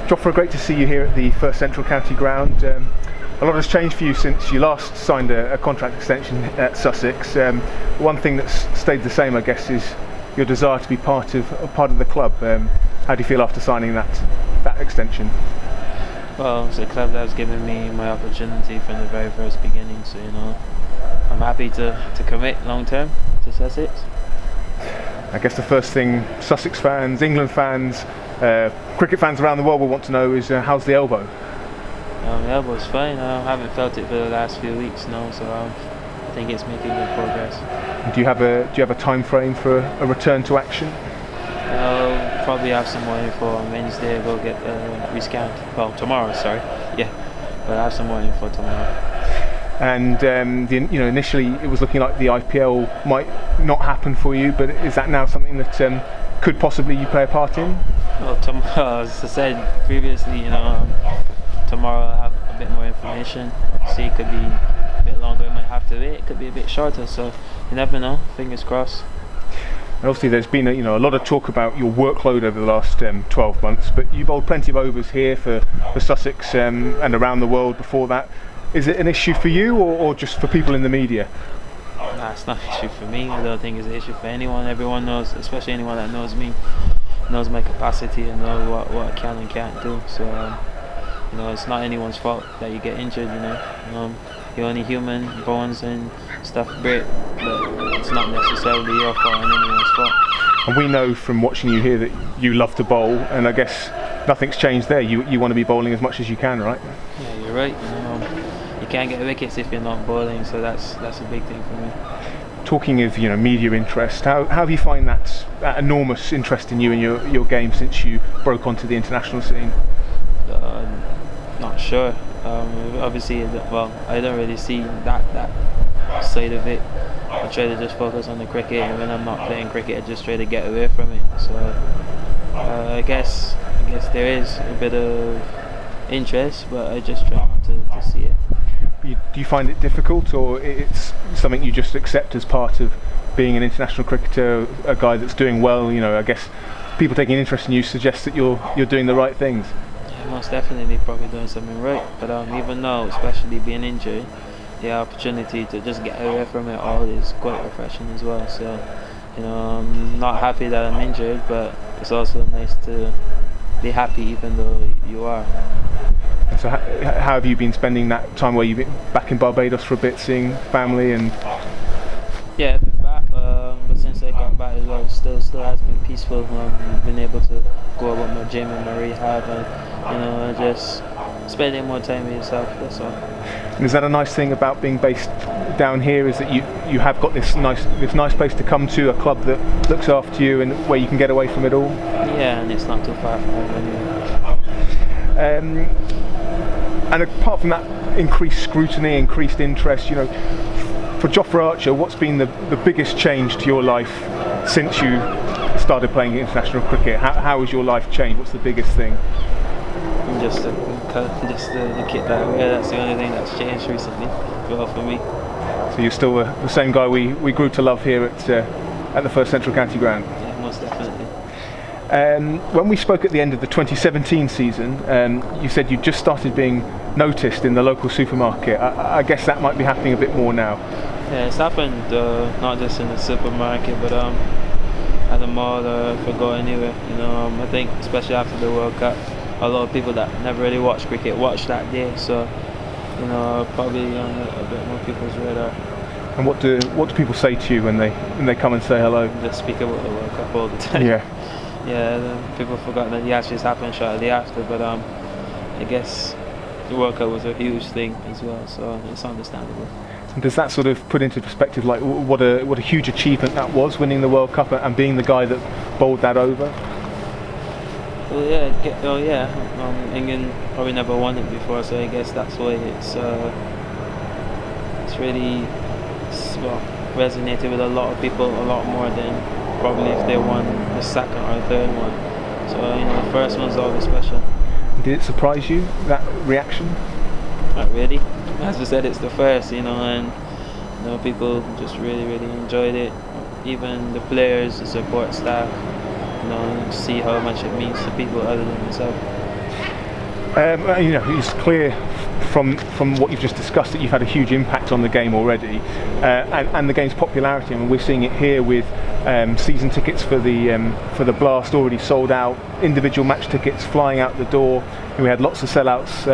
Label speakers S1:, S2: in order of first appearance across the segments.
S1: Jofra, great to see you here at the First Central County Ground. A lot has changed for you since you last signed a contract extension at Sussex. One thing that's stayed the same, I guess, is your desire to be part of the club. How do you feel after signing that extension?
S2: Well, it's a club that's given me my opportunity from the very first beginning, so I'm happy to commit long term to Sussex.
S1: I guess the first thing Sussex fans, England fans, cricket fans around the world will want to know is how's the elbow?
S2: The elbow's fine. I haven't felt it for the last few weeks now, so I think it's making good progress.
S1: Do you have a time frame for a return to action?
S2: I'll probably have some more info on Wednesday. We'll get rescanned. Well, tomorrow, sorry. Yeah, but I'll have some more info tomorrow.
S1: And initially it was looking like the IPL might not happen for you, but is that now something that could possibly you play a part in?
S2: Well, tomorrow, as I said previously, tomorrow I'll have a bit more information. Obviously, it could be a bit longer. It might have to wait. It could be a bit shorter. So you never know. Fingers crossed.
S1: And obviously, there's been a lot of talk about your workload over the last 12 months. But you bowled plenty of overs here for Sussex and around the world before that. Is it an issue for you or just for people in the media?
S2: Nah, it's not an issue for me. I don't think it's an issue for anyone. Everyone knows, especially anyone that knows me, knows my capacity and know what I can and can't do. So it's not anyone's fault that you get injured. You're only human, bones and stuff break, but it's not necessarily your fault and anyone's fault.
S1: And we know from watching you here that you love to bowl, and I guess nothing's changed there. You want to be bowling as much as you can, right?
S2: Yeah, you're right. You can't get wickets if you're not bowling, so that's a big thing for me.
S1: Talking of media interest, how have you find that enormous interest in you and your game since you broke onto the international scene?
S2: Not sure. Obviously, I don't really see that side of it. I try to just focus on the cricket, and when I'm not playing cricket, I just try to get away from it. So I guess there is a bit of interest, but I just try not to see it.
S1: Do you find it difficult, or it's something you just accept as part of being an international cricketer, a guy that's doing well? I guess people taking interest in you suggests that you're doing the right things.
S2: Yeah, most definitely, probably doing something right. But even though, especially being injured, the opportunity to just get away from it all is quite refreshing as well. So, I'm not happy that I'm injured, but it's also nice to be happy even though you are.
S1: So how have you been spending that time where you've been back in Barbados for a bit, seeing family and?
S2: Yeah, I've been back, but since I got back as well, it still has been peaceful. I've been able to go about my gym and my rehab, and just spending more time with yourself. That's all.
S1: And is that a nice thing about being based down here? Is that you have got this nice place to come to, a club that looks after you and where you can get away from it all?
S2: Yeah, and it's not too far from home
S1: And
S2: anyway.
S1: apart from that increased scrutiny, increased interest, for Jofra Archer, what's been the biggest change to your life since you started playing international cricket? How has your life changed? What's the biggest thing?
S2: Just the kit that I wear. That's the only thing that's changed recently. Well, for me.
S1: So you're still the same guy we grew to love here at the First Central County Ground?
S2: Yeah, most definitely.
S1: When we spoke at the end of the 2017 season, you said you just started being noticed in the local supermarket. I guess that might be happening a bit more now.
S2: Yeah, it's happened not just in the supermarket, but at the mall or if I go anywhere. I think especially after the World Cup, a lot of people that never really watch cricket watch that day. So, probably on a bit more people's radar.
S1: And what do people say to you when they come and say hello?
S2: They speak about the World Cup all the time.
S1: Yeah.
S2: Yeah, people forgot that the Ashes happened shortly after, but I guess the World Cup was a huge thing as well, so it's understandable.
S1: And does that sort of put into perspective like what a huge achievement that was, winning the World Cup and being the guy that bowled that over?
S2: Well, England probably never won it before, so I guess that's why it's really resonated with a lot of people, a lot more than probably if they won the second or third one. So the first one's always special.
S1: Did it surprise you, that reaction?
S2: Not really. As I said, it's the first, and people just really, really enjoyed it. Even the players, the support staff, see how much it means to people other than myself.
S1: It's clear from what you've just discussed that you've had a huge impact on the game already, and the game's popularity. I mean, we're seeing it here with season tickets for the Blast already sold out, individual match tickets flying out the door. And we had lots of sellouts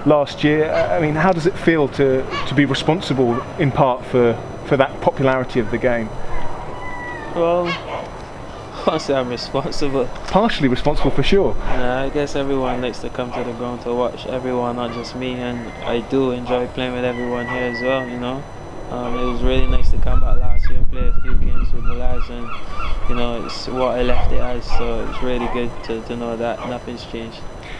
S1: last year. I mean, how does it feel to be responsible in part for that popularity of the game?
S2: Well, I can't say I'm responsible.
S1: Partially responsible for sure.
S2: I guess everyone likes to come to the ground to watch everyone, not just me, and I do enjoy playing with everyone here as well, you know. It was really nice to come back last year and play a few games with the lads, and you know, it's what I left it as, so it's really good to know that nothing's changed.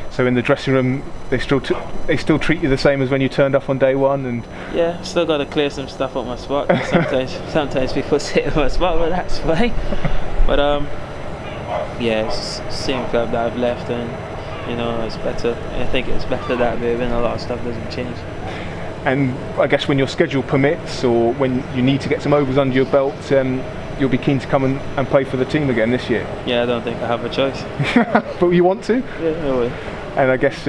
S1: So in the dressing room, they still treat you the same as when you turned up on day one, and
S2: yeah, still got to clear some stuff up my spot. Sometimes people sit in my spot, but that's fine. But yeah, it's the same club that I've left, and you know, it's better. I think it's better that way when a lot of stuff doesn't change.
S1: And I guess when your schedule permits, or when you need to get some overs under your belt, you'll be keen to come and play for the team again this year.
S2: Yeah, I don't think I have a choice.
S1: But you want to?
S2: Yeah, I will.
S1: And I guess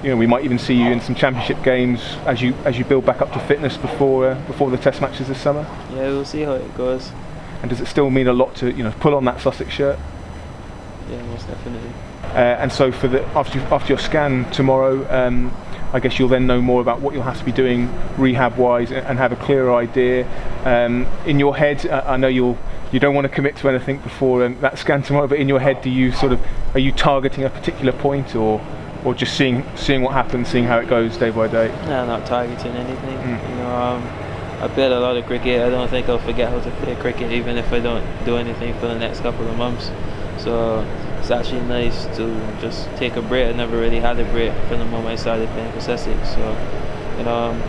S1: we might even see you in some championship games as you build back up to fitness before the Test matches this summer.
S2: Yeah, we'll see how it goes.
S1: And does it still mean a lot to pull on that Sussex shirt?
S2: Yeah, most definitely.
S1: And so for after your scan tomorrow, I guess you'll then know more about what you'll have to be doing rehab-wise and have a clearer idea in your head. I know you don't want to commit to anything before that scan tomorrow, but in your head, are you targeting a particular point, or just seeing what happens, seeing how it goes day by day?
S2: No, not targeting anything. You know, I played a lot of cricket. I don't think I'll forget how to play cricket, even if I don't do anything for the next couple of months. So it's actually nice to just take a break. I never really had a break from the moment I started playing for Sussex. So, you know,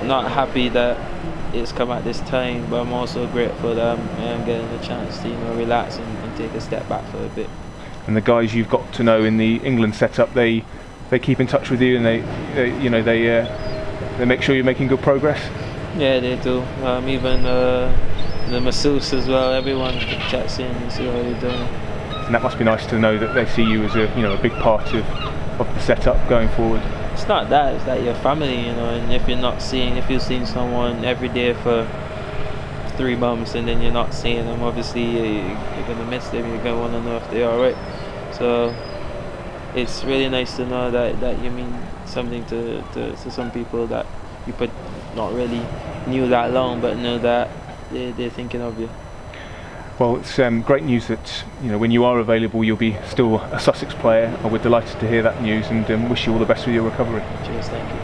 S2: I'm not happy that it's come at this time, but I'm also grateful that I'm getting the chance to relax and take a step back for a bit.
S1: And the guys you've got to know in the England setup, they keep in touch with you, and they make sure you're making good progress.
S2: Yeah, they do. Even the masseuse as well. Everyone checks in and see how you're doing.
S1: And that must be nice to know that they see you as a big part of the setup going forward.
S2: It's not that, it's that your family, and if you're seeing someone every day for 3 months and then you're not seeing them, obviously you're going to miss them, you're going to want to know if they're alright. So it's really nice to know that you mean something to some people that you not really knew that long, but know that they're thinking of you.
S1: Well, it's great news that when you are available, you'll be still a Sussex player. We're delighted to hear that news, and wish you all the best with your recovery.
S2: Cheers, thank you.